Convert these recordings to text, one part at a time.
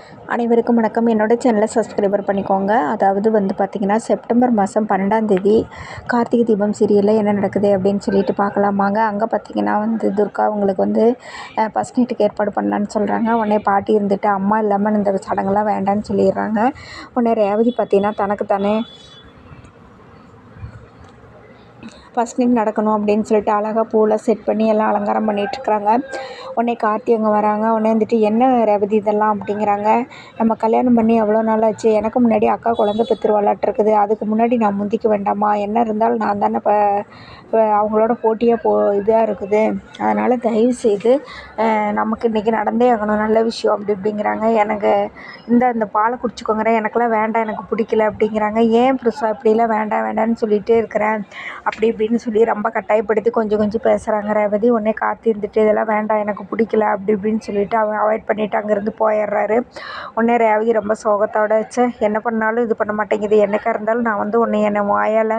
அனைவருக்கும் வணக்கம். என்னோட சேனலை சப்ஸ்கிரைபர் பண்ணிக்கோங்க. அதாவது பார்த்திங்கன்னா, செப்டம்பர் மாதம் 12ஆம் தேதி கார்த்திகை தீபம் சீரியலில் என்ன நடக்குது அப்படின்னு சொல்லிட்டு பார்க்கலாமாங்க. அங்கே பார்த்திங்கன்னா துர்கா அவங்களுக்கு ஃபஸ்ட் நைட்டுக்கு ஏற்பாடு பண்ணலான்னு சொல்கிறாங்க. உடனே பாட்டி இருந்துட்டு அம்மா இல்லாமல் இந்த சடங்கெல்லாம் வேண்டான்னு சொல்லிடுறாங்க. உடனே ரேவதி பார்த்திங்கன்னா தனக்கு தானே ஃபஸ்ட் நைட் நடக்கணும் அப்படின்னு சொல்லிட்டு அழகாக பூவெல்லாம் செட் பண்ணி எல்லாம் அலங்காரம் பண்ணிகிட்ருக்குறாங்க. உடனே கார்த்தி அங்கே வராங்க. உடனே என்ன ரேவதி இதெல்லாம் அப்படிங்கிறாங்க. நம்ம கல்யாணம் பண்ணி எவ்வளோ நாள் ஆச்சு, எனக்கு முன்னாடி அக்கா குழந்தை பெற்றுருவாளாட்ருக்குது, அதுக்கு முன்னாடி நான் முந்திக்க வேண்டாமா, என்ன இருந்தாலும் நான் தானே இப்போ அவங்களோட போட்டியாக இதாக இருக்குது, அதனால் தயவுசெய்து நமக்கு இன்றைக்கி நடந்தே ஆகணும், நல்ல விஷயம் அப்படி இப்படிங்கிறாங்க. எனக்கு இந்த பாலை குடிச்சிக்கோங்கிறேன், எனக்கெல்லாம் வேண்டாம், எனக்கு பிடிக்கல அப்படிங்கிறாங்க. ஏன் புதுசாக இப்படிலாம் வேண்டாம் வேண்டான்னு சொல்லிகிட்டே இருக்கிறேன் அப்படி இப்படின்னு சொல்லி ரொம்ப கட்டாயப்படுத்தி கொஞ்சம் பேசுகிறாங்க ரேவதி. உடனே கார்த்தி இருந்துட்டு இதெல்லாம் வேண்டாம், எனக்கு பிடிக்கல அப்படி இப்படின்னு சொல்லிட்டு அவன் அவாய்ட் பண்ணிவிட்டு அங்கேருந்து போயிடுறாரு. உடனே ரேவதி ரொம்ப சோகத்தோட என்ன பண்ணாலும் இது பண்ண மாட்டேங்குது, என்னைக்கா இருந்தாலும் நான் உன்னை என்னை வாயால்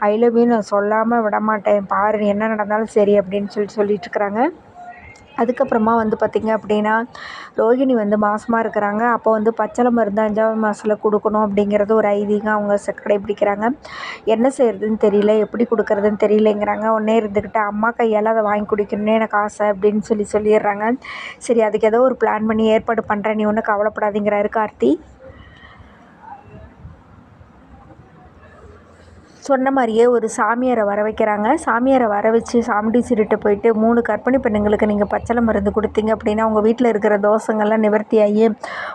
ஐ லவ் யூ நான் சொல்லாமல் விட மாட்டேன், பாரு என்ன நடந்தாலும் சரி அப்படின்னு சொல்லிட்டுருக்குறாங்க. அதுக்கப்புறமா பார்த்திங்க அப்படின்னா, ரோஹிணி மாசமாக இருக்கிறாங்க. அப்போ பச்சளை மருந்து 5ஆவது மாதத்தில் கொடுக்கணும் அப்படிங்கிறது ஒரு ஐதீகம் அவங்க கடைப்பிடிக்கிறாங்க. என்ன செய்கிறதுன்னு தெரியல, எப்படி கொடுக்குறதுன்னு தெரியலைங்கிறாங்க. உடனே இருந்துக்கிட்டு அம்மா கையால் அதை வாங்கி குடிக்கணும்னு எனக்கு ஆசை அப்படின்னு சொல்லிடுறாங்க. சரி, அதுக்கு ஏதோ ஒரு பிளான் பண்ணி ஏற்பாடு பண்ணுறேன், நீ ஒன்றும் கவலைப்படாதீங்கிறாரு கார்த்தி. சொன்ன மாதிரியே ஒரு சாமியாரை வர வைக்கிறாங்க. சாமியாரை வர வச்சு சாமுண்டீஸ்வரிகிட்ட போயிட்டு 3 கர்ப்பிணி பெண்ணுங்களுக்கு நீங்கள் பச்சளை மருந்து கொடுத்தீங்க அப்படின்னா உங்கள் வீட்டில் இருக்கிற தோஷங்கள்லாம் நிவர்த்தியாகி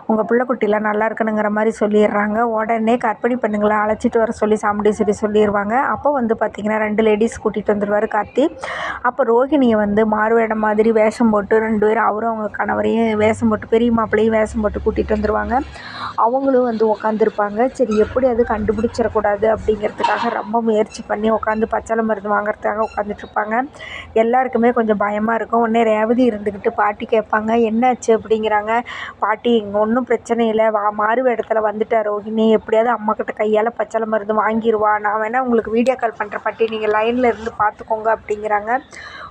உங்கள் பிள்ளைக்குட்டிலாம் நல்லா இருக்கணுங்கிற மாதிரி சொல்லிடுறாங்க. உடனே கர்ப்பிணி பெண்ணுங்களை அழைச்சிட்டு வர சொல்லி சாமுண்டீஸ்வரி சொல்லிடுவாங்க. அப்போ பார்த்திங்கன்னா 2 லேடிஸ் கூட்டிகிட்டு வந்துடுவார் கார்த்தி. அப்போ ரோஹிணியை மாறுவேடம் மாதிரி வேஷம் போட்டு 2 பேரும் அவரும் அவங்க கணவரையும் வேஷம் போட்டு பெரிய மாப்பிள்ளையும் வேஷம் போட்டு கூட்டிகிட்டு வந்துடுவாங்க. அவங்களும் உட்காந்துருப்பாங்க. சரி, எப்படி அது கண்டுபிடிச்சிடக்கூடாது அப்படிங்கிறதுக்காக ரொம்ப முயற்சி பண்ணி உட்காந்து பச்சளை மருந்து வாங்குறதுக்காக உட்காந்துட்ருப்பாங்க. எல்லாருக்குமே கொஞ்சம் பயமாக இருக்கும். உடனே ரேவதி இருந்துக்கிட்டு பாட்டி கேட்பாங்க, என்னாச்சு அப்படிங்கிறாங்க. பாட்டி இங்கே ஒன்றும் பிரச்சனை இல்லை, மாறு வேடத்தில் வந்துட்டா ரோஹிணி, எப்படியாவது அம்மாக்கிட்ட கையால் பச்சளை மருந்து வாங்கிடுவா, நான் வேணால் உங்களுக்கு வீடியோ கால் பண்ணுறேன் பாட்டி, நீங்கள் லைனில் இருந்து பார்த்துக்கோங்க அப்படிங்கிறாங்க.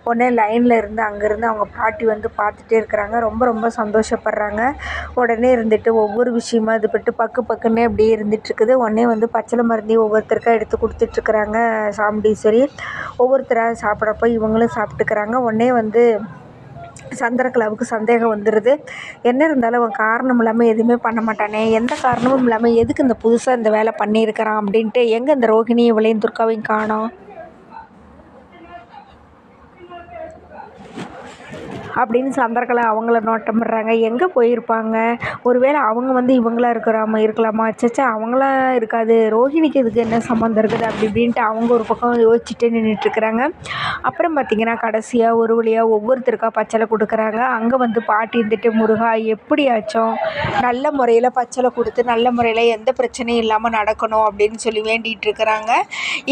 உடனே லைனில் இருந்து அங்கேருந்து அவங்க பாட்டி பார்த்துட்டே இருக்கிறாங்க. ரொம்ப சந்தோஷப்படுறாங்க. உடனே இருந்துட்டு ஒவ்வொரு விஷயமா இது பட்டு பக்குன்னே அப்படியே இருந்துகிட்ருக்குது. உடனே பச்சளை மருந்தையும் ஒவ்வொருத்தருக்கா எடுத்து கொடுத்துட்ருக்குறாங்க சாமுண்டீஸ்வரி. ஒவ்வொருத்தராக சாப்பிட்றப்போ இவங்களும் சாப்பிட்டுக்கிறாங்க. உடனே சந்திரகலாவுக்கு சந்தேகம் வந்துடுது. என்ன இருந்தாலும் அவன் காரணம் இல்லாமல் எதுவுமே பண்ண மாட்டானே, எந்த காரணமும் இல்லாமல் எதுக்கு இந்த புதுசாக இந்த வேலை பண்ணியிருக்கிறான் அப்படின்ட்டு, எங்கே இந்த ரோஹிணியும் இவளையும் துர்காவையும் காணோம் அப்படின்னு சந்திரகலா அவங்கள நோட்டம் பண்ணுறாங்க. எங்கே போயிருப்பாங்க, ஒருவேளை அவங்க இவங்களா இருக்கலாமா, சச்சா அவங்களா இருக்காது, ரோஹிணிக்கு இதுக்கு என்ன சம்மந்தம் இருக்குது அப்படி இப்படின்ட்டு அவங்க ஒரு பக்கம் யோசிச்சுட்டே நின்றுட்டுருக்குறாங்க. அப்புறம் பார்த்திங்கன்னா கடைசியாக ஒரு வழியாக ஒவ்வொருத்தருக்கா பச்சளை கொடுக்குறாங்க. அங்கே பாட்டி இருந்துட்டு முருகா எப்படியாச்சும் நல்ல முறையில் பச்சளை கொடுத்து நல்ல முறையில் எந்த பிரச்சனையும் இல்லாமல் நடக்கணும் அப்படின்னு சொல்லி வேண்டிகிட்டு இருக்கிறாங்க.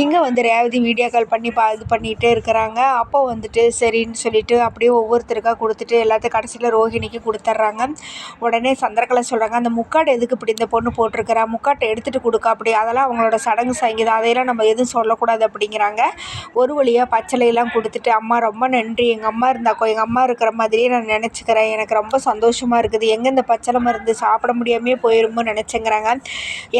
இங்கே ரேவதி வீடியோ கால் பண்ணி இது பண்ணிகிட்டே இருக்கிறாங்க. அப்போ சரின்னு சொல்லிட்டு அப்படியே ஒவ்வொருத்தருக்கா கொடுத்துட்டு எல்லாத்தையும் கடைசியில் ரோஹிணிக்கு கொடுத்துட்றாங்க. உடனே சந்திரகலா சொல்கிறாங்க, அந்த முக்காடு எதுக்கு இப்படி இந்த பொண்ணு போட்டிருக்கிறா, முக்காட்டை எடுத்துகிட்டு கொடுக்க அப்படி, அதெல்லாம் அவங்களோட சடங்கு சங்கீதம், அதையெல்லாம் நம்ம எதுவும் சொல்லக்கூடாது அப்படிங்கிறாங்க. ஒரு வழியாக பச்சளையெல்லாம் கொடுத்துட்டு, அம்மா ரொம்ப நன்றி, எங்கள் அம்மா எங்கள் அம்மா இருக்கிற மாதிரியே நான் நினச்சிக்கிறேன், எனக்கு ரொம்ப சந்தோஷமாக இருக்குது, எங்கே இந்த பச்சளை மருந்து சாப்பிட முடியாமே போயிருமோ நினச்சேங்கிறாங்க.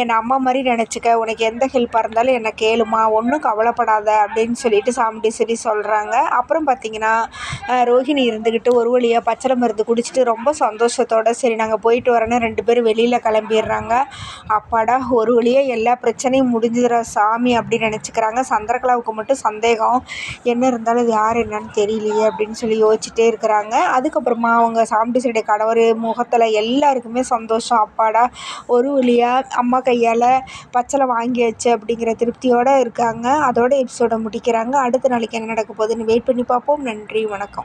என்னை அம்மா மாதிரி நினச்சிக்க, உனக்கு எந்த ஹெல்ப்பாக இருந்தாலும் என்னை கேளுமா, ஒன்றும் கவலைப்படாத அப்படின்னு சொல்லிட்டு சாமுண்டீஸ்வரி சொல்கிறாங்க. அப்புறம் பார்த்திங்கன்னா ரோஹிணி இருந்துக்கிட்டு ஒரு வழியாக பச்சளை மருந்து குடிச்சிட்டு ரொம்ப சந்தோஷத்தோடு சரி நாங்கள் போயிட்டு வரேன்னு 2 பேரும் வெளியில் கிளம்பிடுறாங்க. அப்பாடா, ஒரு வழியாக எல்லா பிரச்சனையும் முடிஞ்சிடுற சாமி அப்படின்னு நினச்சிக்கிறாங்க. சந்திரகலாவுக்கு மட்டும் சந்தேகம், என்ன இருந்தாலும் இது யார் என்னன்னு தெரியலையே அப்படின்னு சொல்லி யோசிச்சுட்டே இருக்கிறாங்க. அதுக்கப்புறமா அவங்க சாமுண்டீஸ்வரியுடைய கணவர் முகத்தில் எல்லாருக்குமே சந்தோஷம். அப்பாடா, ஒரு வழியாக அம்மா கையால் பச்சளை வாங்கியாச்சு அப்படிங்கிற திருப்தியோடு இருக்காங்க. அதோட எபிசோடை முடிக்கிறாங்க. அடுத்த நாளைக்கு என்ன நடக்க போகுதுன்னு வெயிட் பண்ணி பார்ப்போம். நன்றி, வணக்கம்.